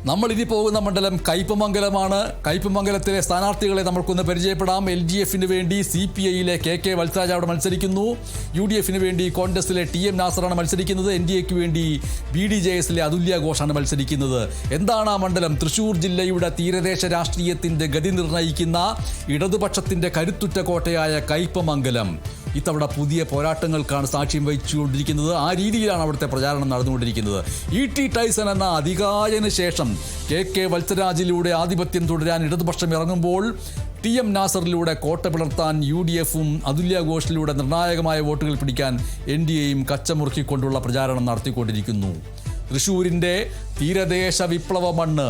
നമ്മൾ ഇനി പോകുന്ന മണ്ഡലം കയ്പമംഗലമാണ്. കയ്പമംഗലത്തിലെ സ്ഥാനാർത്ഥികളെ നമുക്കൊന്ന് പരിചയപ്പെടാം. LDF-ന് വേണ്ടി CPI-യിലെ KK വത്സരാജ് അവിടെ മത്സരിക്കുന്നു. UDF-ന് വേണ്ടി കോൺഗ്രസിലെ TM നാസറാണ് മത്സരിക്കുന്നത്. NDA-ക്ക് വേണ്ടി BDJS-ലെ അതുല്യ ഘോഷാണ് മത്സരിക്കുന്നത്. എന്താണ് ആ മണ്ഡലം? തൃശൂർ ജില്ലയുടെ തീരദേശ രാഷ്ട്രീയത്തിന്റെ ഗതി നിർണ്ണയിക്കുന്ന ഇടതുപക്ഷത്തിന്റെ കരുത്തുറ്റ കോട്ടയായ കയ്പമംഗലം ഇത്തവണ പുതിയ പോരാട്ടങ്ങൾക്കാണ് സാക്ഷ്യം വഹിച്ചുകൊണ്ടിരിക്കുന്നത്. ആ രീതിയിലാണ് അവിടുത്തെ പ്രചാരണം നടന്നുകൊണ്ടിരിക്കുന്നത്. E.T. ടൈസൺ എന്ന അധികായന് ശേഷം KK വത്സരാജിലൂടെ ആധിപത്യം തുടരാൻ ഇടതുപക്ഷം ഇറങ്ങുമ്പോൾ TM നാസറിലൂടെ കോട്ട പിളർത്താൻ UDF-ഉം അതുല്യ ഘോഷിലൂടെ നിർണായകമായ വോട്ടുകൾ പിടിക്കാൻ NDA-യും കച്ചമുറുക്കിക്കൊണ്ടുള്ള പ്രചാരണം നടത്തിക്കൊണ്ടിരിക്കുന്നു. തൃശൂരിൻ്റെ തീരദേശ വിപ്ലവ മണ്ണ്,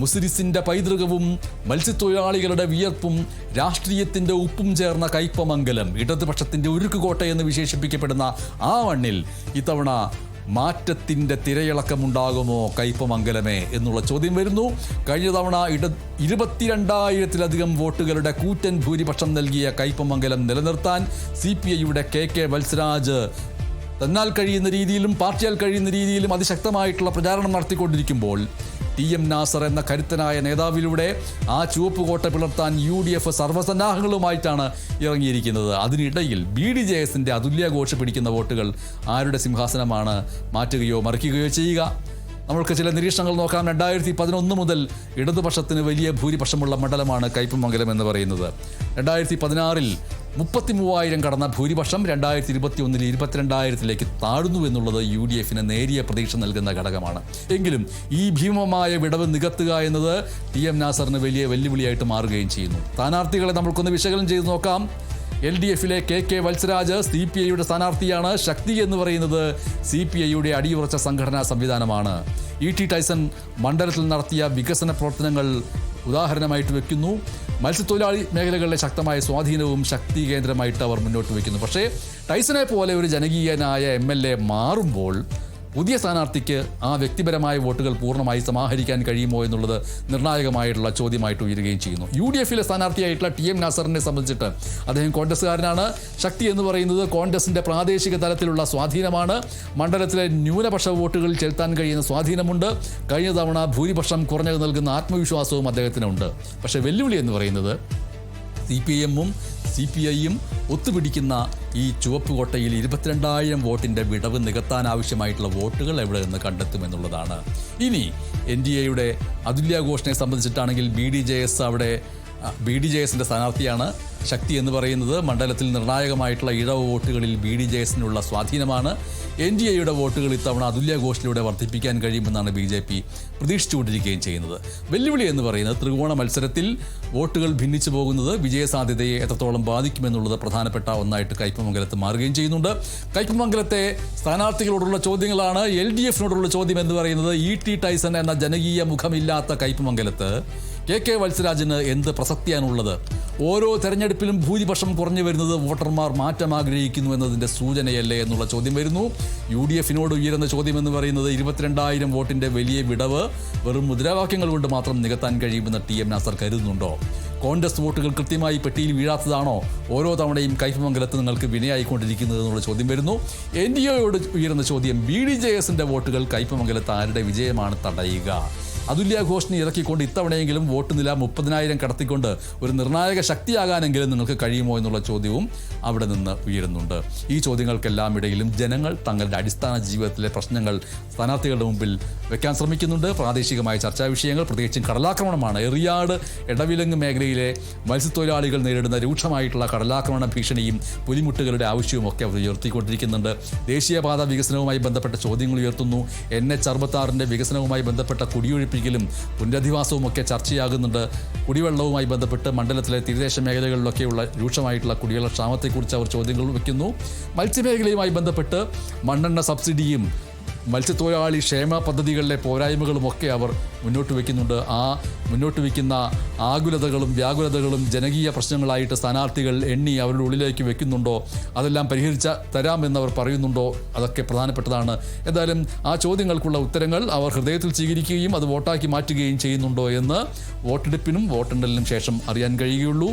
മുസിരിസിന്റെ പൈതൃകവും മത്സ്യത്തൊഴിലാളികളുടെ വിയർപ്പും രാഷ്ട്രീയത്തിന്റെ ഉപ്പും ചേർന്ന കയ്പമംഗലം ഇടതുപക്ഷത്തിന്റെ ഉരുക്കുകോട്ടയെന്ന് വിശേഷിപ്പിക്കപ്പെടുന്ന ആ മണ്ണിൽ ഇത്തവണ മാറ്റത്തിന്റെ തിരയിളക്കമുണ്ടാകുമോ കയ്പമംഗലമേ എന്നുള്ള ചോദ്യം വരുന്നു. കഴിഞ്ഞ തവണ 22,000-ലധികം വോട്ടുകളുടെ കൂറ്റൻ ഭൂരിപക്ഷം നൽകിയ കയ്പമംഗലം നിലനിർത്താൻ CPI-യുടെ KK വത്സരാജ് തന്നാൽ കഴിയുന്ന രീതിയിലും പാർട്ടിയാൽ കഴിയുന്ന രീതിയിലും അതിശക്തമായിട്ടുള്ള പ്രചാരണം നടത്തിക്കൊണ്ടിരിക്കുമ്പോൾ TM നാസർ എന്ന കരുത്തനായ നേതാവിലൂടെ ആ ചുവപ്പ് കോട്ട പിളർത്താൻ UDF സർവ്വസന്നാഹങ്ങളുമായിട്ടാണ് ഇറങ്ങിയിരിക്കുന്നത്. അതിനിടയിൽ BDJS-ന്റെ അതുല്യ ഘോഷ് പിടിക്കുന്ന വോട്ടുകൾ ആരുടെ സിംഹാസനമാണ് മാറ്റുകയോ മറിക്കുകയോ ചെയ്യുക? നമ്മൾക്ക് ചില നിരീക്ഷണങ്ങൾ നോക്കാം. 2011 മുതൽ ഇടതുപക്ഷത്തിന് വലിയ ഭൂരിപക്ഷമുള്ള മണ്ഡലമാണ് കയ്പമംഗലം എന്ന് പറയുന്നത്. 2016-ൽ 33,000 കടന്ന ഭൂരിപക്ഷം 2021-ൽ 22,000-ലേക്ക് താഴ്ന്നു എന്നുള്ളത് UDF-ന് നേരിയ പ്രതീക്ഷ നൽകുന്ന ഘടകമാണ്. എങ്കിലും ഈ ഭീമമായ വിടവ് നികത്തുക എന്നത് TM നാസറിന് വലിയ വെല്ലുവിളിയായിട്ട് മാറുകയും ചെയ്യുന്നു. സ്ഥാനാർത്ഥികളെ നമ്മൾക്കൊന്ന് വിശകലനം ചെയ്ത് നോക്കാം. LDF-ലെ KK വത്സരാജ് CPI-യുടെ സ്ഥാനാർത്ഥിയാണ്. ശക്തി എന്ന് പറയുന്നത് CPI-യുടെ അടിയുറച്ച സംഘടനാ സംവിധാനമാണ്. E.T. ടൈസൺ മണ്ഡലത്തിൽ നടത്തിയ വികസന പ്രവർത്തനങ്ങൾ ഉദാഹരണമായിട്ട് വയ്ക്കുന്നു. മത്സ്യത്തൊഴിലാളി മേഖലകളിലെ ശക്തമായ സ്വാധീനവും ശക്തി കേന്ദ്രമായിട്ട് അവർ മുന്നോട്ട് വയ്ക്കുന്നു. പക്ഷേ ടൈസനെ പോലെ ഒരു ജനകീയനായ MLA മാറുമ്പോൾ പുതിയ സ്ഥാനാർത്ഥിക്ക് ആ വ്യക്തിപരമായ വോട്ടുകൾ പൂർണ്ണമായി സമാഹരിക്കാൻ കഴിയുമോ എന്നുള്ളത് നിർണായകമായിട്ടുള്ള ചോദ്യമായിട്ട് ഉയരുകയും ചെയ്യുന്നു. UDF-ലെ സ്ഥാനാർത്ഥിയായിട്ടുള്ള TM നാസറിനെ സംബന്ധിച്ചിട്ട് അദ്ദേഹം കോൺഗ്രസ്സുകാരനാണ്. ശക്തി എന്ന് പറയുന്നത് കോൺഗ്രസിൻ്റെ പ്രാദേശിക തലത്തിലുള്ള സ്വാധീനമാണ്. മണ്ഡലത്തിലെ ന്യൂനപക്ഷ വോട്ടുകളിൽ ചെലുത്താൻ കഴിയുന്ന സ്വാധീനമുണ്ട്. കഴിഞ്ഞ തവണ ഭൂരിപക്ഷം കുറഞ്ഞത് നൽകുന്ന ആത്മവിശ്വാസവും അദ്ദേഹത്തിനുണ്ട്. പക്ഷേ വെല്ലുവിളി എന്ന് പറയുന്നത് CPM-ഉം CPI-യും ഒത്തുപിടിക്കുന്ന ഈ ചുവപ്പ് കോട്ടയിൽ 22,000 വോട്ടിൻ്റെ വിടവ് നികത്താൻ ആവശ്യമായിട്ടുള്ള വോട്ടുകൾ എവിടെ നിന്ന് കണ്ടെത്തുമെന്നുള്ളതാണ്. ഇനി NDA-യുടെ അതുല്യ ഘോഷിനെ സംബന്ധിച്ചിട്ടാണെങ്കിൽ BDJS-ന്റെ സ്ഥാനാർത്ഥിയാണ്. ശക്തി എന്ന് പറയുന്നത് മണ്ഡലത്തിൽ നിർണായകമായിട്ടുള്ള ഇടവ വോട്ടുകളിൽ BDJS-നുള്ള സ്വാധീനമാണ്. NDA-യുടെ വോട്ടുകൾ ഇത്തവണ അതുല്യ ഘോഷിലൂടെ വർദ്ധിപ്പിക്കാൻ കഴിയുമെന്നാണ് BJP പ്രതീക്ഷിച്ചുകൊണ്ടിരിക്കുകയും ചെയ്യുന്നത്. വെല്ലുവിളി എന്ന് പറയുന്നത് ത്രികോണ മത്സരത്തിൽ വോട്ടുകൾ ഭിന്നിച്ചു പോകുന്നത് വിജയസാധ്യതയെ എത്രത്തോളം ബാധിക്കുമെന്നുള്ളത് പ്രധാനപ്പെട്ട ഒന്നായിട്ട് കയ്പമംഗലത്ത് മാറുകയും ചെയ്യുന്നുണ്ട്. കയ്പമംഗലത്തെ സ്ഥാനാർത്ഥികളോടുള്ള ചോദ്യങ്ങളാണ്. LDF-നോടുള്ള ചോദ്യം എന്ന് പറയുന്നത് E.T. ടൈസൺ എന്ന ജനകീയ മുഖമില്ലാത്ത കയ്പമംഗലത്ത് KK വത്സരാജിന് എന്ത് പ്രസക്തിയാണുള്ളത്? ഓരോ തെരഞ്ഞെടുപ്പിലും ഭൂരിപക്ഷം കുറഞ്ഞു വരുന്നത് വോട്ടർമാർ മാറ്റം ആഗ്രഹിക്കുന്നു എന്നതിൻ്റെ സൂചനയല്ലേ എന്നുള്ള ചോദ്യം വരുന്നു. UDF-നോട് ഉയരുന്ന ചോദ്യം എന്ന് പറയുന്നത് 22,000 വോട്ടിൻ്റെ വലിയ വിടവ് വെറും മുദ്രാവാക്യങ്ങൾ കൊണ്ട് മാത്രം നികത്താൻ കഴിയുമെന്ന് TM നാസർ കരുതുന്നുണ്ടോ? കോൺഗ്രസ് വോട്ടുകൾ കൃത്യമായി പെട്ടിയിൽ വീഴാത്തതാണോ ഓരോ തവണയും കയ്പമംഗലത്ത് നിങ്ങൾക്ക് വിനയായിക്കൊണ്ടിരിക്കുന്നത് എന്നുള്ള ചോദ്യം വരുന്നു. NDA-യോട് ഉയരുന്ന ചോദ്യം BDJS-ന്റെ വോട്ടുകൾ കയ്പമംഗലത്ത് ആരുടെ വിജയമാണ് തടയുക? അതുല്യ ഘോഷിനെ ഇറക്കിക്കൊണ്ട് ഇത്തവണയെങ്കിലും വോട്ട് നില 30,000 കടത്തിക്കൊണ്ട് ഒരു നിർണായക ശക്തിയാകാനെങ്കിലും നിങ്ങൾക്ക് കഴിയുമോ എന്നുള്ള ചോദ്യവും അവിടെ നിന്ന് ഉയരുന്നുണ്ട്. ഈ ചോദ്യങ്ങൾക്കെല്ലാം ഇടയിലും ജനങ്ങൾ തങ്ങളുടെ അടിസ്ഥാന ജീവിതത്തിലെ പ്രശ്നങ്ങൾ സ്ഥാനാർത്ഥികളുടെ മുമ്പിൽ വെക്കാൻ ശ്രമിക്കുന്നുണ്ട്. പ്രാദേശികമായ ചർച്ചാ വിഷയങ്ങൾ പ്രത്യേകിച്ചും കടലാക്രമണമാണ്. എറിയാട് എടവിലങ്ങ് മേഖലയിലെ മത്സ്യത്തൊഴിലാളികൾ നേരിടുന്ന രൂക്ഷമായിട്ടുള്ള കടലാക്രമണ ഭീഷണിയും പുലിമുട്ടുകളുടെ ആവശ്യവും ഒക്കെ അവർ ഉയർത്തിക്കൊണ്ടിരിക്കുന്നുണ്ട്. ദേശീയപാത വികസനവുമായി ബന്ധപ്പെട്ട ചോദ്യങ്ങൾ ഉയർത്തുന്നു. NH66-ന്റെ വികസനവുമായി ബന്ധപ്പെട്ട കുടിയൊഴിപ്പിക്കലും പുനരധിവാസവും ഒക്കെ ചർച്ചയാകുന്നുണ്ട്. കുടിവെള്ളവുമായി ബന്ധപ്പെട്ട് മണ്ഡലത്തിലെ തീരദേശ മേഖലകളിലൊക്കെയുള്ള രൂക്ഷമായിട്ടുള്ള കുടിവെള്ള ക്ഷാമത്തെക്കുറിച്ച് അവർ ചോദ്യങ്ങൾ വയ്ക്കുന്നു. മത്സ്യമേഖലയുമായി ബന്ധപ്പെട്ട് മണ്ണെണ്ണ സബ്സിഡിയും മത്സ്യത്തൊഴിലാളി ക്ഷേമ പദ്ധതികളിലെ പോരായ്മകളുമൊക്കെ അവർ മുന്നോട്ട് വയ്ക്കുന്നുണ്ട്. ആ മുന്നോട്ട് വയ്ക്കുന്ന ആകുലതകളും വ്യാകുലതകളും ജനകീയ പ്രശ്നങ്ങളായിട്ട് സ്ഥാനാർത്ഥികൾ എണ്ണി അവരുടെ ഉള്ളിലേക്ക് വെക്കുന്നുണ്ടോ? അതെല്ലാം പരിഹരിച്ച തരാമെന്നവർ പറയുന്നുണ്ടോ? അതൊക്കെ പ്രധാനപ്പെട്ടതാണ്. എന്തായാലും ആ ചോദ്യങ്ങൾക്കുള്ള ഉത്തരങ്ങൾ അവർ ഹൃദയത്തിൽ സ്വീകരിക്കുകയും അത് വോട്ടാക്കി മാറ്റുകയും ചെയ്യുന്നുണ്ടോ എന്ന് വോട്ടെടുപ്പിനും വോട്ടെണ്ണലിനും ശേഷം അറിയാൻ കഴിയുകയുള്ളൂ.